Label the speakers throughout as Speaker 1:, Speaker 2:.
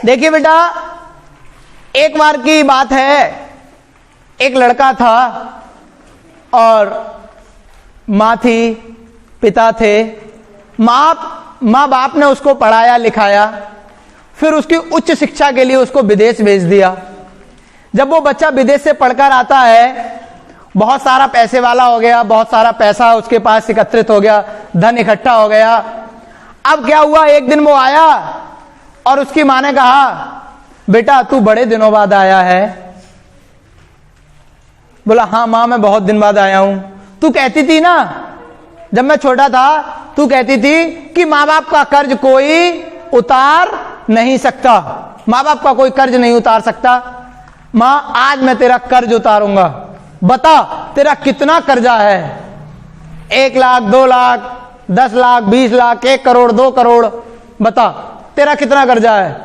Speaker 1: देखिए बेटा, एक बार की बात है, एक लड़का था और माँ थी, पिता थे। माँ बाप ने उसको पढ़ाया लिखाया, फिर उसकी उच्च शिक्षा के लिए उसको विदेश भेज दिया। जब वो बच्चा विदेश से पढ़कर आता है, बहुत सारा पैसे वाला हो गया, बहुत सारा पैसा उसके पास एकत्रित हो गया, धन इकट्ठा हो गया। अब क्या हुआ, एक दिन वो आया और उसकी माँ ने कहा, बेटा तू बड़े दिनों बाद आया है। बोला, हाँ माँ मैं बहुत दिन बाद आया हूं। तू कहती थी ना जब मैं छोटा था, तू कहती थी कि माँ बाप का कर्ज कोई उतार नहीं सकता, माँ बाप का कोई कर्ज नहीं उतार सकता। माँ आज मैं तेरा कर्ज उतारूंगा, बता तेरा कितना कर्जा है। 1 लाख, 2 लाख, 10 लाख, 20 लाख, 1 करोड़, 2 करोड़, बता तेरा कितना कर्जा है।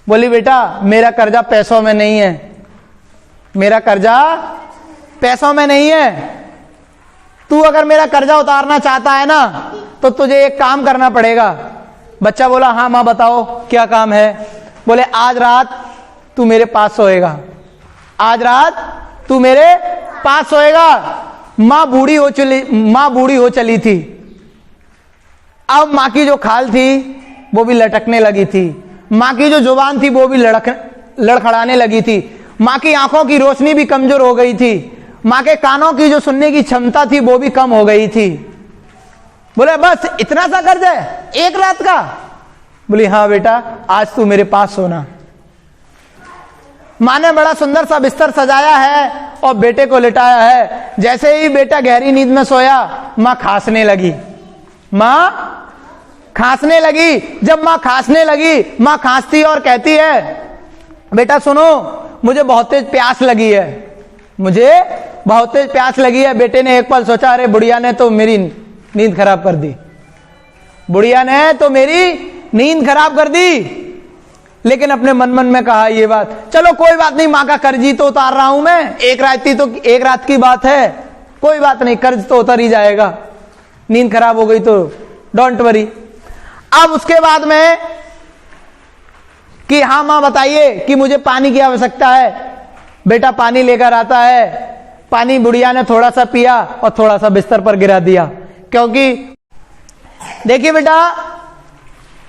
Speaker 1: बोली, बेटा मेरा कर्जा पैसों में नहीं है, मेरा कर्जा पैसों में नहीं है। तू अगर मेरा कर्जा उतारना चाहता है ना, तो तुझे एक काम करना पड़ेगा। बच्चा बोला, हाँ माँ बताओ क्या काम है। बोले, आज रात तू मेरे पास सोएगा, आज रात तू मेरे पास सोएगा। माँ बूढ़ी हो चली थी। अब माँ की जो खाल थी वो भी लटकने लगी थी, माँ की जो जुबान थी वो भी लड़खड़ाने लगी थी, माँ की आंखों की रोशनी भी कमजोर हो गई थी, माँ के कानों की जो सुनने की क्षमता थी वो भी कम हो गई थी। बोले, बस इतना सा कर्ज है एक रात का। बोली, हाँ बेटा आज तू मेरे पास सोना। माँ ने बड़ा सुंदर सा बिस्तर सजाया है और बेटे को लिटाया है। जैसे ही बेटा गहरी नींद में सोया, माँ खांसने लगी, माँ खांसने लगी। जब माँ खांसने लगी, माँ खांसती और कहती है, बेटा सुनो मुझे बहुत तेज प्यास लगी है, मुझे बहुत तेज प्यास लगी है। बेटे ने एक पल सोचा, अरे बुढ़िया ने तो मेरी नींद खराब कर दी, बुढ़िया ने तो मेरी नींद खराब कर दी। लेकिन अपने मन में कहा ये बात, चलो कोई बात नहीं, माँ का कर्ज ही तो उतार रहा हूं मैं, एक रात की बात है, कोई बात नहीं, कर्ज तो उतर ही जाएगा, नींद खराब हो गई तो डोंट वरी। अब उसके बाद में कि हाँ माँ बताइए कि मुझे पानी की आवश्यकता है। बेटा पानी लेकर आता है, पानी बुढ़िया ने थोड़ा सा पिया और थोड़ा सा बिस्तर पर गिरा दिया। क्योंकि देखिए बेटा,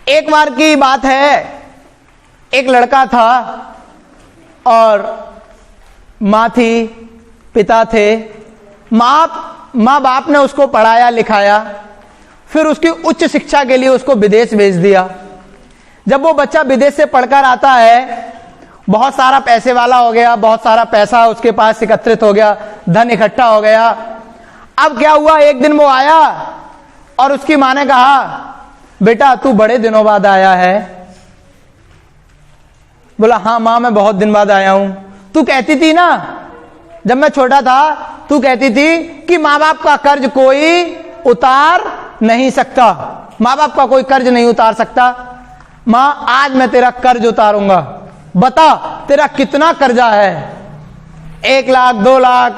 Speaker 1: एक बार की बात है, एक लड़का था और माँ थी, पिता थे। माँ बाप ने उसको पढ़ाया लिखाया, फिर उसकी उच्च शिक्षा के लिए उसको विदेश भेज दिया। जब वो बच्चा विदेश से पढ़कर आता है, बहुत सारा पैसे वाला हो गया, बहुत सारा पैसा उसके पास एकत्रित हो गया, धन इकट्ठा हो गया। अब क्या हुआ, एक दिन वो आया और उसकी माँ ने कहा, बेटा तू बड़े दिनों बाद आया है। बोला, हाँ माँ मैं बहुत दिन बाद आया हूं। तू कहती थी ना जब मैं छोटा था, तू कहती थी कि माँ बाप का कर्ज कोई उतार नहीं सकता, माँ बाप का कोई कर्ज नहीं उतार सकता। माँ आज मैं तेरा कर्ज उतारूंगा, बता तेरा कितना कर्जा है। 1 लाख, 2 लाख,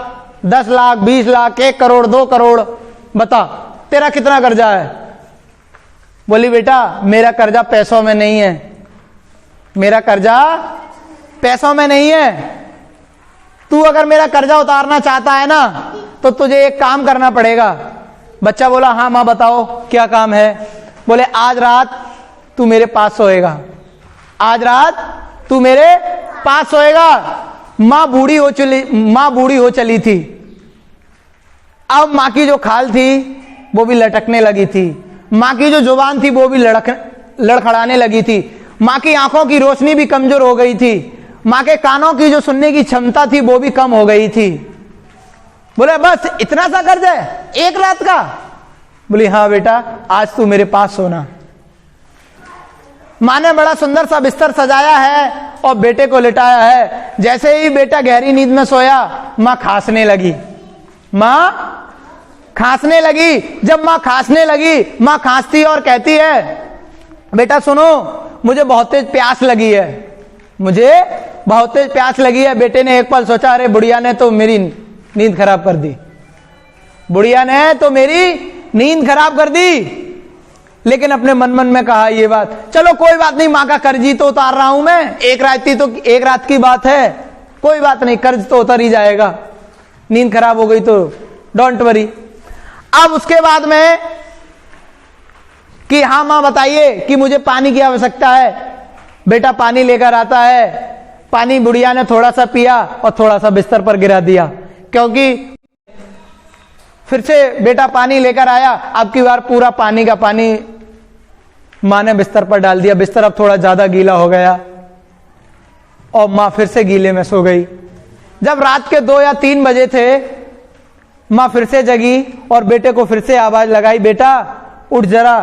Speaker 1: 10 लाख, 20 लाख, 1 करोड़, 2 करोड़, बता तेरा कितना कर्जा है। बोली, बेटा मेरा कर्जा पैसों में नहीं है, मेरा कर्जा पैसों में नहीं है। तू अगर मेरा कर्जा उतारना चाहता है ना, तो तुझे एक काम करना पड़ेगा। बच्चा बोला, हाँ माँ बताओ क्या काम है। बोले, आज रात तू मेरे पास सोएगा, आज रात तू मेरे पास सोएगा। माँ बूढ़ी हो चली थी। अब माँ की जो खाल थी वो भी लटकने लगी थी, माँ की जो जुबान थी वो भी लड़खड़ाने लगी थी, माँ की आंखों की रोशनी भी कमजोर हो गई थी, माँ के कानों की जो सुनने की क्षमता थी वो भी कम हो गई थी। बोले, बस इतना सा कर्ज है एक रात का। बोली, हाँ बेटा आज तू मेरे पास सोना। माँ ने बड़ा सुंदर सा बिस्तर सजाया है और बेटे को लिटाया है। जैसे ही बेटा गहरी नींद में सोया, माँ खांसने लगी, माँ खांसने लगी। जब माँ खांसने लगी, माँ खांसती और कहती है, बेटा सुनो मुझे बहुत तेज प्यास लगी है, मुझे बहुत तेज प्यास लगी है। बेटे ने एक पल सोचा, अरे बुढ़िया ने तो मेरी नींद खराब कर दी, बुढ़िया ने तो मेरी नींद खराब कर दी। लेकिन अपने मन मन में कहा ये बात, चलो कोई बात नहीं, माँ का कर्ज ही तो उतार रहा हूं मैं, एक रात की बात है, कोई बात नहीं, कर्ज तो उतर ही जाएगा। नींद खराब हो गई तो डोंट वरी। अब उसके बाद में कि हाँ मां बताइए कि मुझे पानी की आवश्यकता है। बेटा पानी लेकर आता है, पानी बुढ़िया ने थोड़ा सा पिया और थोड़ा सा बिस्तर पर गिरा दिया, क्योंकि फिर से बेटा पानी लेकर आया, अब की बार पूरा पानी का पानी मां ने बिस्तर पर डाल दिया। बिस्तर अब थोड़ा ज्यादा गीला हो गया और मां फिर से गीले में सो गई। जब रात के 2 या 3 बजे थे, मां फिर से जगी और बेटे को फिर से आवाज लगाई, बेटा उठ जरा,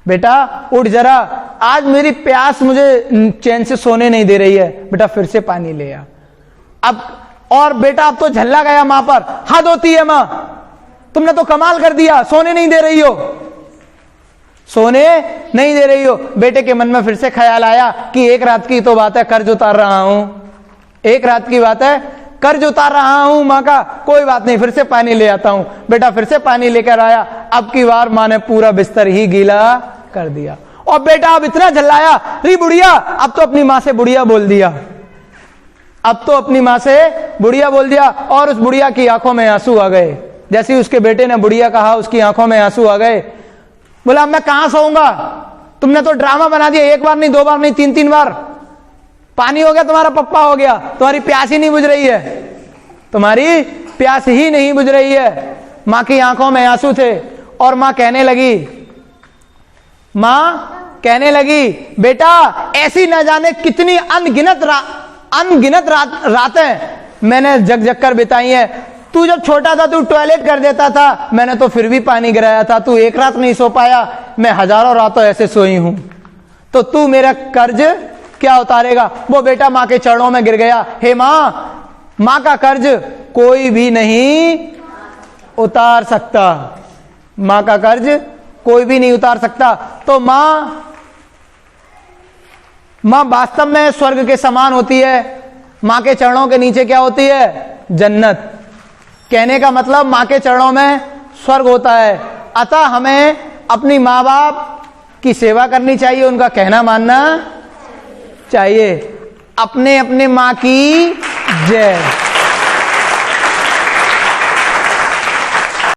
Speaker 1: बेटा उठ जरा, आज मेरी प्यास मुझे चैन से सोने नहीं दे रही है, बेटा फिर से पानी ले आ। और बेटा अब तो झल्ला गया मां पर, हद होती है मां, तुमने तो कमाल कर दिया, सोने नहीं दे रही हो, सोने नहीं दे रही हो। बेटे के मन में फिर से ख्याल आया कि एक रात की तो बात है, कर्ज उतार रहा हूं, एक रात की बात है, कर्ज उतार रहा हूं मां का, कोई बात नहीं, फिर से पानी ले आता हूं। बेटा फिर से पानी लेकर आया, अब की बार मां ने पूरा बिस्तर ही गीला कर दिया। और बेटा अब इतना झल्लाया, री बुढ़िया, अब तो अपनी मां से बुढ़िया बोल दिया, अब तो अपनी मां से बुढ़िया बोल दिया। और उस बुढ़िया की आंखों में आंसू आ गए। जैसे ही उसके बेटे ने बुढ़िया कहा, उसकी आंखों में आंसू आ गए। बोला मैं कहां सोऊंगा, तुमने तो ड्रामा बना दिया, एक बार नहीं, 2 बार नहीं, 3 बार। पानी हो गया तुम्हारा पप्पा हो गया, तुम्हारी प्यास ही नहीं बुझ रही है, तुम्हारी प्यास ही नहीं बुझ रही है। मां की आंखों में आंसू थे और मां कहने लगी, बेटा ऐसी न जाने कितनी अनगिनत रातें मैंने जग कर बिताई है। तू जब छोटा था तू टॉयलेट कर देता था, मैंने तो फिर भी पानी गिराया था, तू एक रात नहीं सो पाया, मैं हजारों रातों ऐसे सोई हूं, तो तू मेरा कर्ज क्या उतारेगा। वो बेटा मां के चरणों में गिर गया, हे मां का कर्ज कोई भी नहीं उतार सकता, मां का कर्ज कोई भी नहीं उतार सकता। तो मां वास्तव में स्वर्ग के समान होती है, मां के चरणों के नीचे क्या होती है, जन्नत। कहने का मतलब मां के चरणों में स्वर्ग होता है। अतः हमें अपनी मां बाप की सेवा करनी चाहिए, उनका कहना मानना चाहिए। अपने मां की जय।